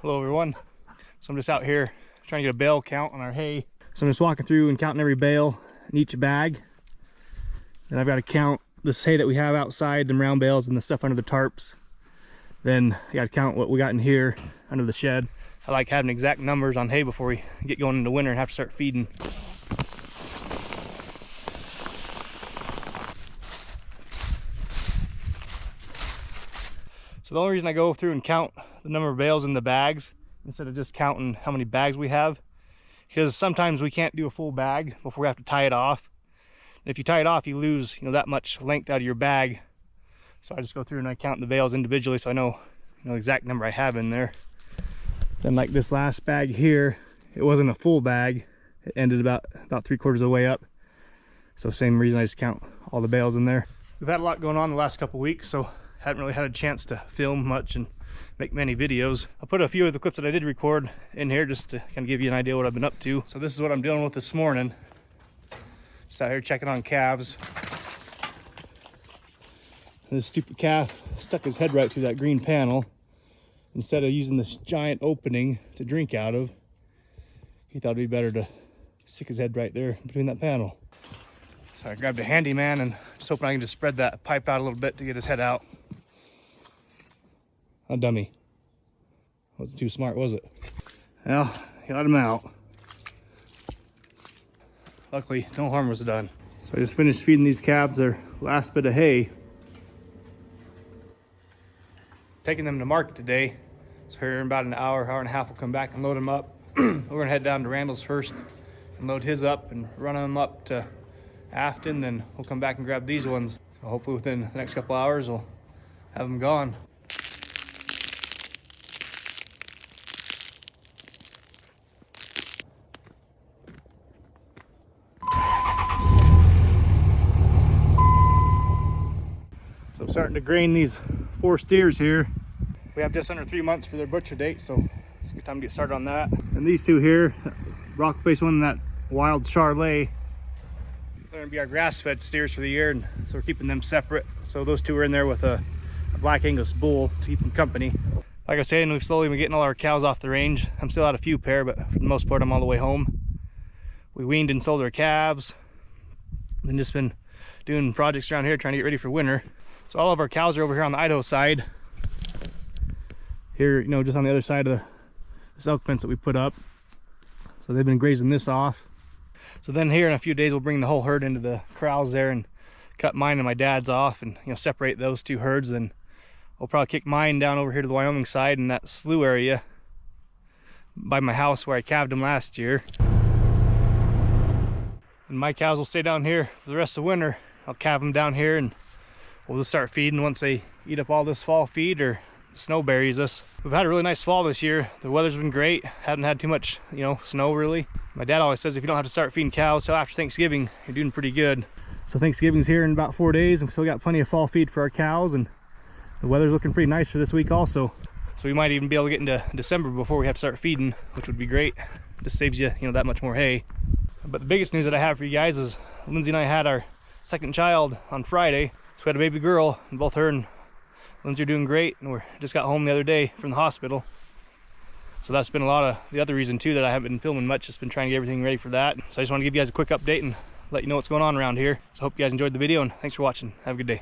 Hello everyone. So I'm just out here trying to get a bale count on our hay. So I'm just walking through and counting every bale in each bag. Then I've got to count this hay that we have outside, the round bales and the stuff under the tarps. Then I got to count what we got in here under the shed. I like having exact numbers on hay before we get going into winter and have to start feeding. So the only reason I go through and count the number of bales in the bags instead of just counting how many bags we have, because sometimes we can't do a full bag before we have to tie it off. If you tie it off, you lose, that much length out of your bag. So I just go through and I count the bales individually so I know, the exact number I have in there. Then like this last bag here, it wasn't a full bag. It ended about 3/4 of the way up. So same reason I just count all the bales in there. We've had a lot going on the last couple weeks, so haven't really had a chance to film much and make many videos. I'll put a few of the clips that I did record in here just to kind of give you an idea what I've been up to. So this is what I'm dealing with this morning. Just out here checking on calves. This stupid calf stuck his head right through that green panel. Instead of using this giant opening to drink out of, he thought it'd be better to stick his head right there between that panel. So I grabbed a handyman and just hoping I can just spread that pipe out a little bit to get his head out. A dummy. Wasn't too smart, was it? Well, got him out. Luckily, no harm was done. So I just finished feeding these calves their last bit of hay. Taking them to market today. So here in about an hour and a half, we'll come back and load them up. We're gonna head down to Randall's first and load his up and run them up to Afton. Then we'll come back and grab these ones. So hopefully within the next couple hours, we'll have them gone. So I'm starting to grain these 4 steers here. We have just under 3 months for their butcher date, so it's a good time to get started on that. And these two here, rock face one and that wild Charlet, they're gonna be our grass-fed steers for the year, and so we're keeping them separate. So those two are in there with a black Angus bull to keep them company. Like I was saying, we've slowly been getting all our cows off the range. I'm still out a few pair, but for the most part, I'm all the way home. We weaned and sold our calves, and just been doing projects around here trying to get ready for winter. So all of our cows are over here on the Idaho side. Here, just on the other side of this elk fence that we put up. So they've been grazing this off. So then here in a few days, we'll bring the whole herd into the corrals there and cut mine and my dad's off and separate those two herds. Then we'll probably kick mine down over here to the Wyoming side in that slough area by my house where I calved them last year. And my cows will stay down here for the rest of the winter. I'll calve them down here and we'll just start feeding once they eat up all this fall feed or snow buries us. We've had a really nice fall this year. The weather's been great. Haven't had too much, snow really. My dad always says if you don't have to start feeding cows till after Thanksgiving, you're doing pretty good. So Thanksgiving's here in about 4 days, and we still got plenty of fall feed for our cows, and the weather's looking pretty nice for this week also. So we might even be able to get into December before we have to start feeding, which would be great. Just saves you, that much more hay. But the biggest news that I have for you guys is Lindsay and I had our second child on Friday. So we had a baby girl, and both her and Lindsay are doing great, and we just got home the other day from the hospital. So that's been a lot of the other reason too that I haven't been filming much. Just been trying to get everything ready for that. So I just want to give you guys a quick update and let you know what's going on around here. So I hope you guys enjoyed the video, and thanks for watching. Have a good day.